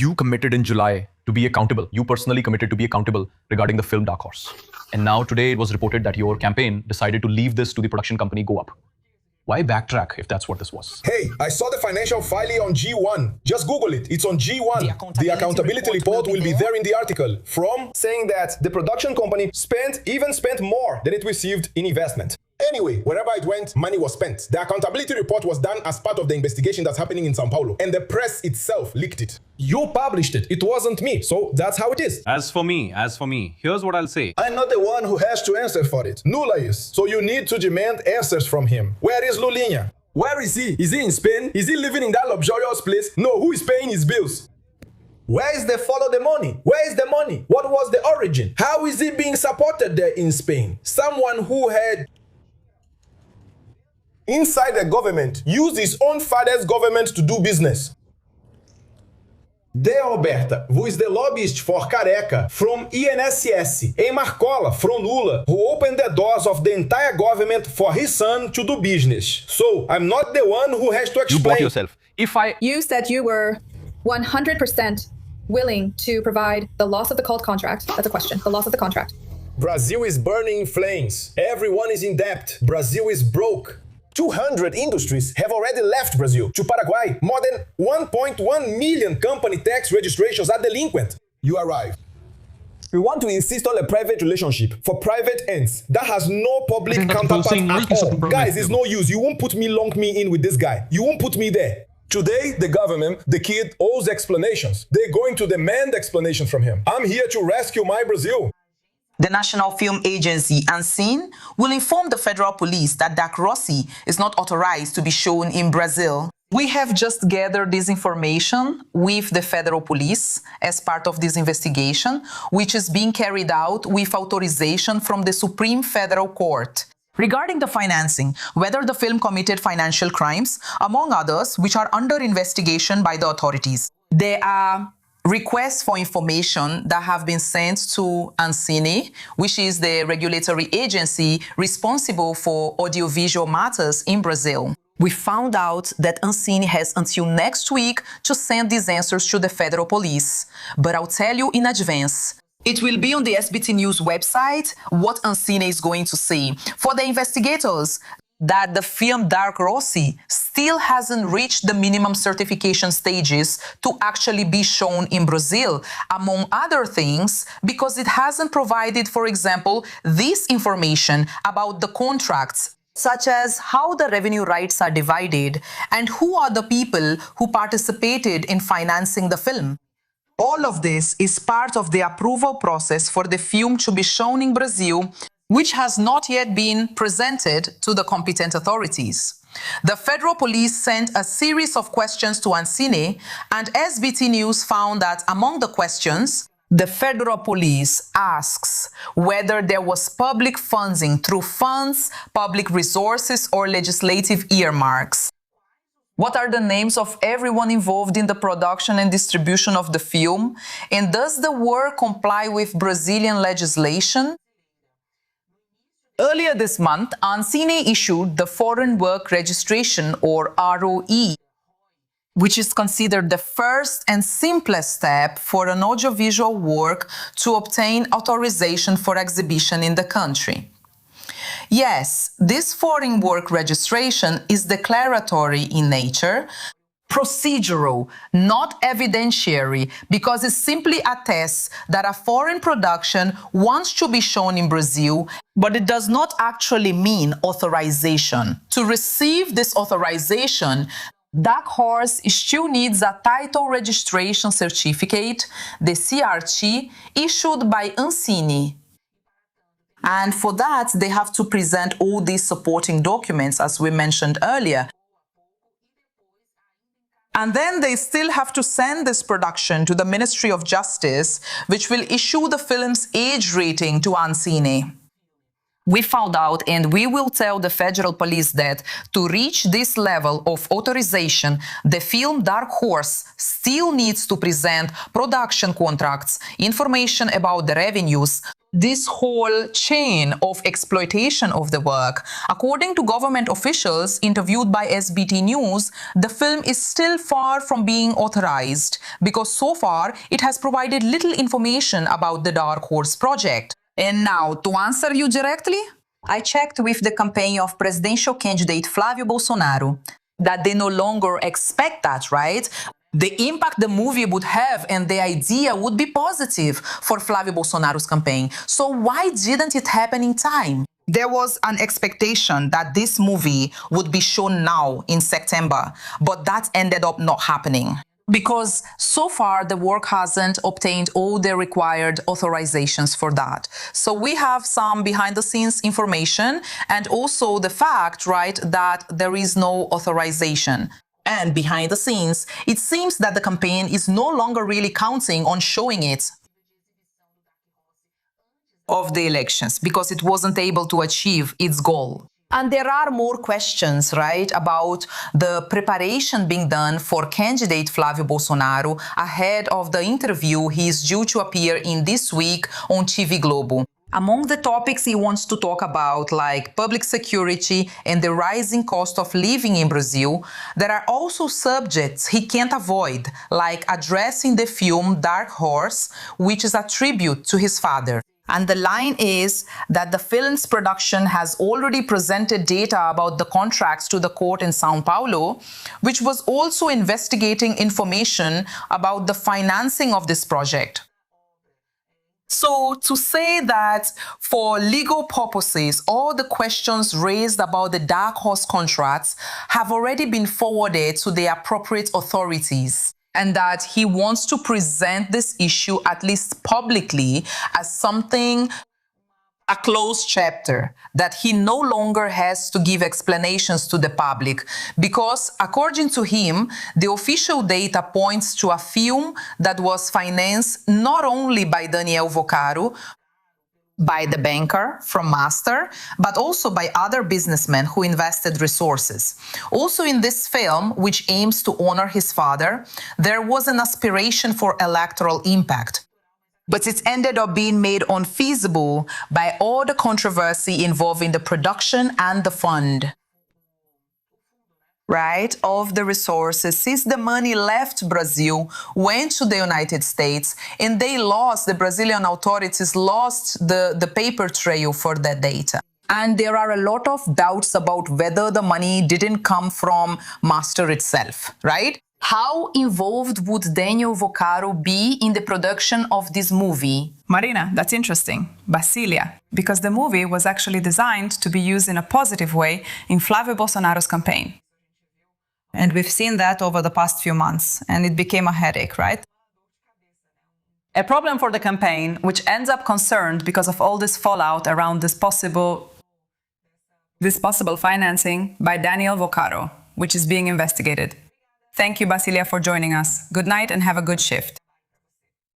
You committed in July to be accountable. You personally committed to be accountable regarding the film Dark Horse. And now today it was reported that your campaign decided to leave this to the production company Go Up. Why backtrack if that's what this was? Hey, I saw the financial filing on G1. Just Google it. It's on G1. The accountability report will be there in the article. From saying that the production company even spent more than it received in investment. Anyway, wherever it went, money was spent. The accountability report was done as part of the investigation that's happening in São Paulo, and the press itself leaked it. You published it. It wasn't me, so that's how it is. As for me, here's what I'll say. I'm not the one who has to answer for it. Lula is. So you need to demand answers from him. Where is Lulinha? Where is he? Is he in Spain? Is he living in that luxurious place? No, who is paying his bills? Where is the follow the money? Where is the money? What was the origin? How is he being supported there in Spain? Someone who had inside the government used his own father's government to do business. De Roberta, who is the lobbyist for Careca, from INSS, em Marcola, from Lula, who opened the doors of the entire government for his son to do business. So, I'm not the one who has to explain. You bought yourself. You said you were 100% willing to provide the loss of the called contract. That's a question. The loss of the contract. Brazil is burning in flames. Everyone is in debt. Brazil is broke. 200 industries have already left Brazil. To Paraguay, more than 1.1 million company tax registrations are delinquent. You arrive. We want to insist on a private relationship for private ends that has no public counterpart at all. Guys, it's no use. You won't put me in with this guy. You won't put me there. Today, the government, the kid, owes explanations. They're going to demand explanations from him. I'm here to rescue my Brazil. The National Film Agency, Ancine, will inform the federal police that Dark Rossi is not authorized to be shown in Brazil. We have just gathered this information with the federal police as part of this investigation, which is being carried out with authorization from the Supreme Federal Court. Regarding the financing, whether the film committed financial crimes, among others, which are under investigation by the authorities. There are requests for information that have been sent to Ancine, which is the regulatory agency responsible for audiovisual matters in Brazil. We found out that Ancine has until next week to send these answers to the federal police. But I'll tell you in advance, it will be on the SBT News website what Ancine is going to say. For the investigators, that the film Dark Rossi still hasn't reached the minimum certification stages to actually be shown in Brazil, among other things, because it hasn't provided, for example, this information about the contracts, such as how the revenue rights are divided and who are the people who participated in financing the film. All of this is part of the approval process for the film to be shown in Brazil, which has not yet been presented to the competent authorities. The federal police sent a series of questions to Ancine, and SBT News found that among the questions, the federal police asks whether there was public funding through funds, public resources, or legislative earmarks. What are the names of everyone involved in the production and distribution of the film? And does the work comply with Brazilian legislation? Earlier this month, Ancine issued the Foreign Work Registration, or ROE, which is considered the first and simplest step for an audiovisual work to obtain authorization for exhibition in the country. Yes, this foreign work registration is declaratory in nature, procedural, not evidentiary, because it simply attests that a foreign production wants to be shown in Brazil, but it does not actually mean authorization. To receive this authorization, Dark Horse still needs a title registration certificate, the CRT, issued by Ancine. And for that, they have to present all these supporting documents, as we mentioned earlier. And then they still have to send this production to the Ministry of Justice, which will issue the film's age rating to Ancine. We found out, and we will tell the federal police, that to reach this level of authorization, the film Dark Horse still needs to present production contracts, information about the revenues, this whole chain of exploitation of the work. According to government officials interviewed by SBT News, the film is still far from being authorized because so far it has provided little information about the Dark Horse project. And now, to answer you directly, I checked with the campaign of presidential candidate Flávio Bolsonaro that they no longer expect that, right? The impact the movie would have and the idea would be positive for Flávio Bolsonaro's campaign. So why didn't it happen in time? There was an expectation that this movie would be shown now in September, but that ended up not happening. Because so far the work hasn't obtained all the required authorizations for that. So we have some behind the scenes information and also the fact, right, that there is no authorization. And behind the scenes, it seems that the campaign is no longer really counting on showing it of the elections because it wasn't able to achieve its goal. And there are more questions, right, about the preparation being done for candidate Flávio Bolsonaro ahead of the interview he is due to appear in this week on TV Globo. Among the topics he wants to talk about, like public security and the rising cost of living in Brazil, there are also subjects he can't avoid, like addressing the film Dark Horse, which is a tribute to his father. And the line is that the film's production has already presented data about the contracts to the court in São Paulo, which was also investigating information about the financing of this project. So to say that for legal purposes, all the questions raised about the Dark Horse contracts have already been forwarded to the appropriate authorities, and that he wants to present this issue, at least publicly, as something, a closed chapter, that he no longer has to give explanations to the public, because according to him, the official data points to a film that was financed not only by Daniel Vorcaro, by the banker from Master, but also by other businessmen who invested resources. Also in this film, which aims to honor his father, there was an aspiration for electoral impact. But it ended up being made unfeasible by all the controversy involving the production and the fund, right, of the resources, since the money left Brazil, went to the United States, and the Brazilian authorities lost the paper trail for that data. And there are a lot of doubts about whether the money didn't come from Master itself, right? How involved would Daniel Vorcaro be in the production of this movie? Marina, that's interesting. Basilia, because the movie was actually designed to be used in a positive way in Flávio Bolsonaro's campaign. And we've seen that over the past few months, and it became a headache, right? A problem for the campaign, which ends up concerned because of all this fallout around this possible financing by Daniel Vorcaro, which is being investigated. Thank you, Basilia, for joining us. Good night and have a good shift.